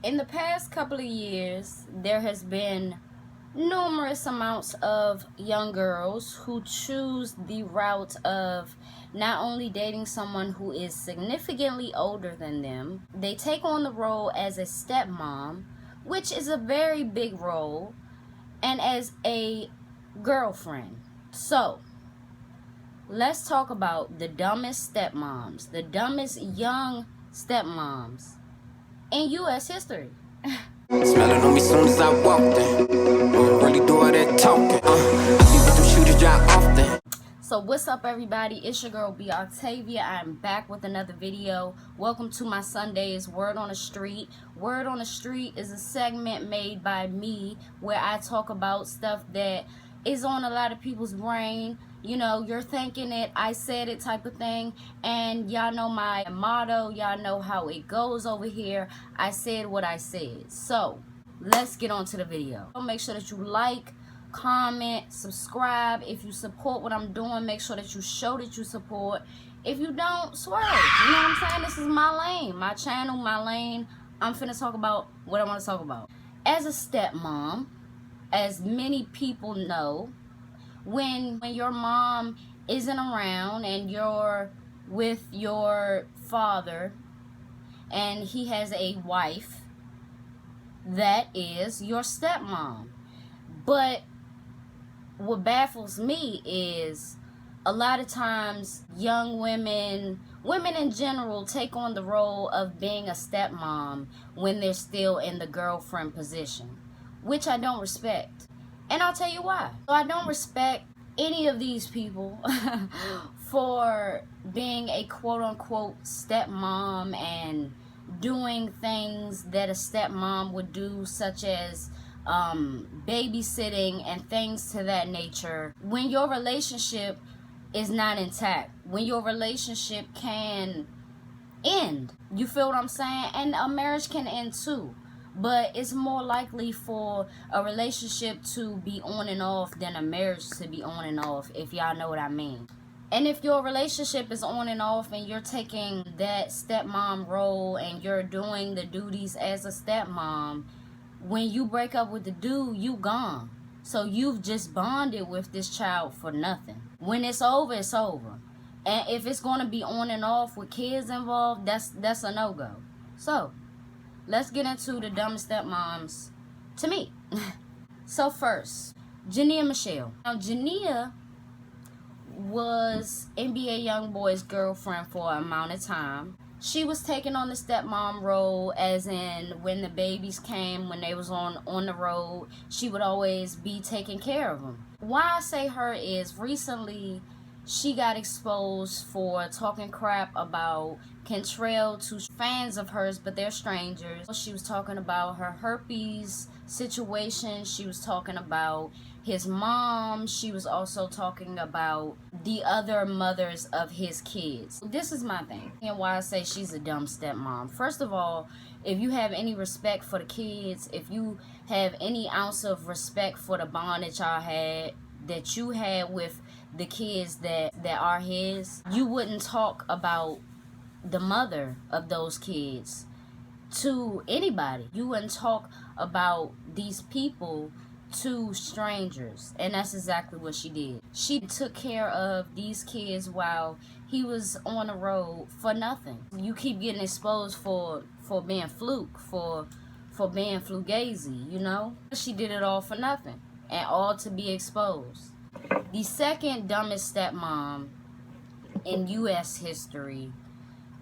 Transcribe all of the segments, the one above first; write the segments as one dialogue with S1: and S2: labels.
S1: In the past couple of years, there has been numerous amounts of young girls who choose the route of not only dating someone who is significantly older than them, they take on the role as a stepmom, which is a very big role, and as a girlfriend. So, let's talk about the dumbest stepmoms, the dumbest young stepmoms in U.S. history.
S2: Smelling on me soon as I walked in. Don't really do all that talking. I see what them shooters drop often.
S1: So what's up, everybody? It's your girl B Octavia. I'm back with another video. Welcome to my Sundays Word on the Street. Word on the Street is a segment made by me where I talk about stuff that is on a lot of people's brain. You know, you're thinking it, I said it type of thing. And y'all know my motto. Y'all know how it goes over here. I said what I said. So let's get on to the video. Make sure that you like, comment, subscribe. If you support what I'm doing, make sure that you show that you support. If you don't, swerve. You know what I'm saying? This is my lane, my channel, my lane. I'm finna talk about what I want to talk about. As a stepmom, as many people know, when your mom isn't around and you're with your father and he has a wife, that is your stepmom. But what baffles me is a lot of times young women in general take on the role of being a stepmom when they're still in the girlfriend position, which I don't respect. And I'll tell you why. So I don't respect any of these people for being a quote-unquote stepmom and doing things that a stepmom would do, such as babysitting and things to that nature, when your relationship is not intact, when your relationship can end. You feel what I'm saying? And a marriage can end too. But it's more likely for a relationship to be on and off than a marriage to be on and off, if y'all know what I mean. And if your relationship is on and off and you're taking that stepmom role and you're doing the duties as a stepmom, when you break up with the dude, you gone. So you've just bonded with this child for nothing. When it's over, it's over. And if it's going to be on and off with kids involved, that's a no-go. So let's get into the dumbest stepmoms to me. So first, Jania Meshell. Now, Jania was NBA Youngboy's girlfriend for an amount of time. She was taking on the stepmom role, as in when the babies came, when they was on the road, she would always be taking care of them. Why I say her is recently she got exposed for talking crap about Kentrell to fans of hers, but they're strangers. She was talking about her herpes situation. She was talking about his mom. She was also talking about the other mothers of his kids. This is my thing and why I say she's a dumb stepmom. First of all, if you have any respect for the kids, if you have any ounce of respect for the bond that y'all had, that you had with the kids that are his, you wouldn't talk about the mother of those kids to anybody. You wouldn't talk about these people to strangers. And that's exactly what she did. She took care of these kids while he was on the road for nothing. You keep getting exposed for being fluke, for being fugazi, you know? She did it all for nothing and all to be exposed. The second dumbest stepmom in U.S. history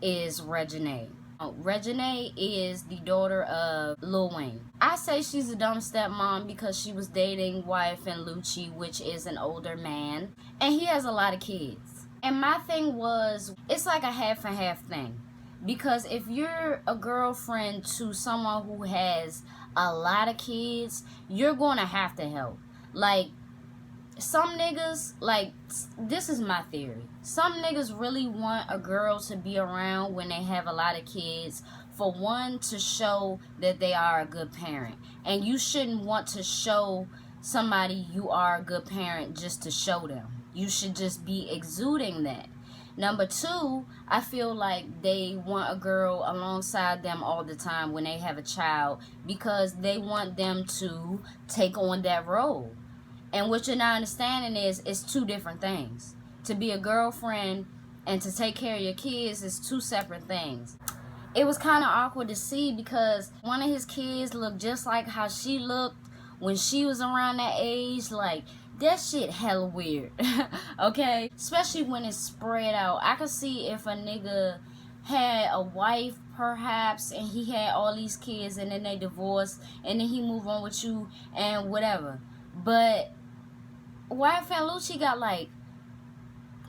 S1: is Reginae. Reginae is the daughter of Lil Wayne. I say she's a dumb stepmom because she was dating Wife and Lucci, which is an older man, and he has a lot of kids. And my thing was, it's like a half and half thing. Because if you're a girlfriend to someone who has a lot of kids, you're going to have to help. Like, some niggas, like, this is my theory. Some niggas really want a girl to be around when they have a lot of kids. For one, to show that they are a good parent. And you shouldn't want to show somebody you are a good parent just to show them. You should just be exuding that. Number two, I feel like they want a girl alongside them all the time when they have a child because they want them to take on that role. And what you're not understanding is it's two different things. To be a girlfriend and to take care of your kids is two separate things. It was kind of awkward to see because one of his kids looked just like how she looked when she was around that age. Like, that shit hella weird. Okay? Especially when it's spread out. I could see if a nigga had a wife perhaps and he had all these kids and then they divorced and then he moved on with you and whatever. But Wyatt Fanlucci got like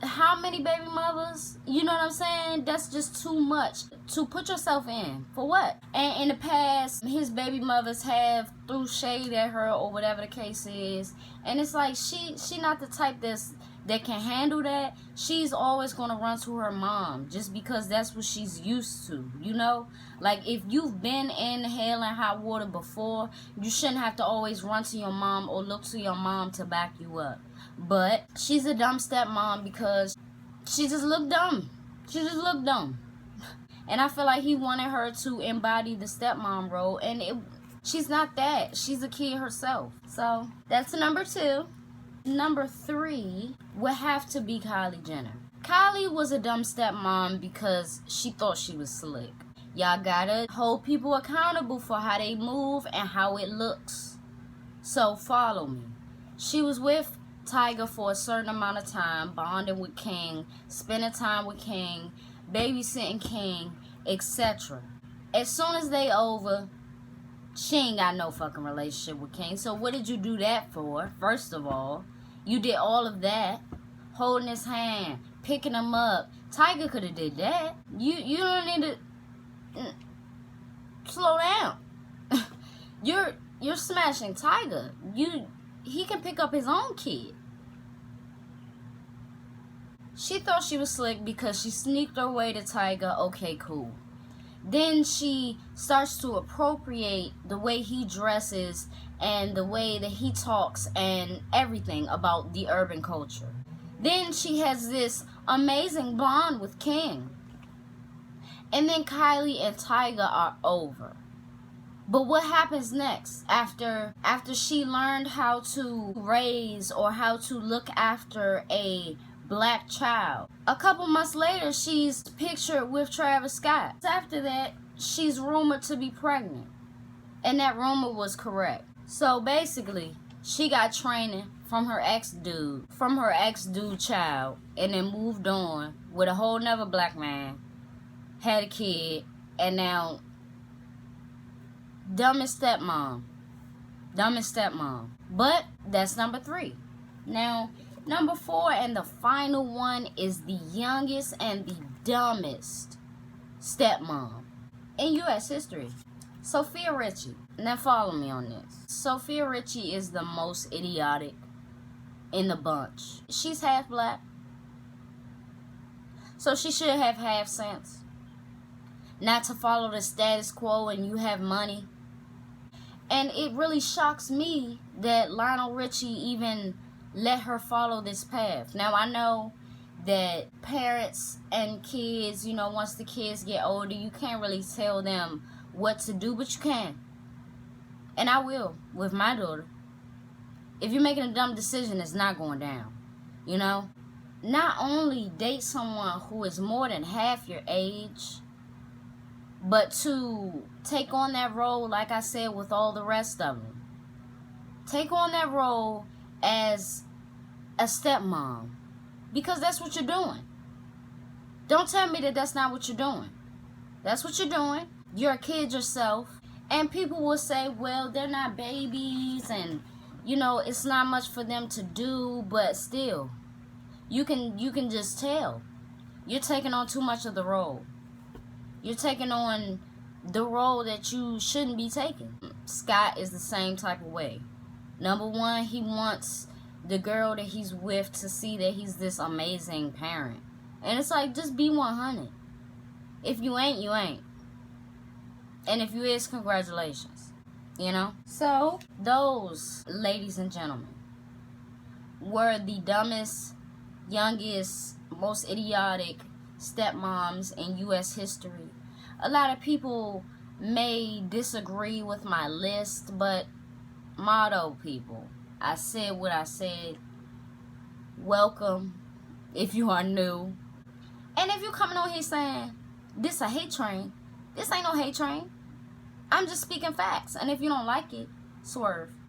S1: how many baby mothers? You know what I'm saying? That's just too much to put yourself in. For what? And in the past, his baby mothers have threw shade at her or whatever the case is. And it's like she not the type that can handle that. She's always gonna run to her mom just because that's what she's used to, you know? Like, if you've been in hell and hot water before, you shouldn't have to always run to your mom or look to your mom to back you up. But she's a dumb stepmom because she just looked dumb. She just looked dumb. And I feel like he wanted her to embody the stepmom role, and she's not that. She's a kid herself. So that's number two. Number three would have to be Kylie Jenner. Kylie was a dumb stepmom because she thought she was slick. Y'all gotta hold people accountable for how they move and how it looks. So follow me. She was with Tyga for a certain amount of time, bonding with King, spending time with King, babysitting King, etc. As soon as they over, she ain't got no fucking relationship with King. So what did you do that for? First of all, you did all of that, holding his hand, picking him up. Tyga could have did that. You don't need to slow down. You're smashing Tyga. He can pick up his own kid. She thought she was slick because she sneaked her way to Tyga. Okay, cool. Then she starts to appropriate the way he dresses and the way that he talks and everything about the urban culture. Then she has this amazing bond with King. And then Kylie and Tyga are over. But what happens next after she learned how to raise or how to look after a black child? A couple months later, she's pictured with Travis Scott. After that, she's rumored to be pregnant. And that rumor was correct. So basically, she got training from her ex-dude child, and then moved on with a whole nother black man, had a kid, and now dumbest stepmom. But that's number three. Now, number four and the final one is the youngest and the dumbest stepmom in U.S. history. Sofia Richie. Now follow me on this. Sofia Richie is the most idiotic in the bunch. She's half black, so she should have half sense. Not to follow the status quo and you have money. And it really shocks me that Lionel Richie even let her follow this path. Now, I know that parents and kids, once the kids get older, you can't really tell them what to do, but you can. And I will with my daughter. If you're making a dumb decision, it's not going down. Not only date someone who is more than half your age, but to take on that role, like I said, with all the rest of them. Take on that role as a stepmom. Because that's what you're doing. Don't tell me that that's not what you're doing. That's what you're doing. You're a kid yourself. And people will say, well, they're not babies and, it's not much for them to do. But still, you can just tell. You're taking on too much of the role. You're taking on the role that you shouldn't be taking. Scott is the same type of way. Number one, he wants the girl that he's with to see that he's this amazing parent. And it's like, just be 100. If you ain't, you ain't. And if you is, congratulations. So, those, ladies and gentlemen, were the dumbest, youngest, most idiotic stepmoms in U.S. history. A lot of people may disagree with my list, but motto people, I said what I said. Welcome if you are new. And if you coming on here saying this a hate train, this ain't no hate train. I'm just speaking facts. And if you don't like it, swerve.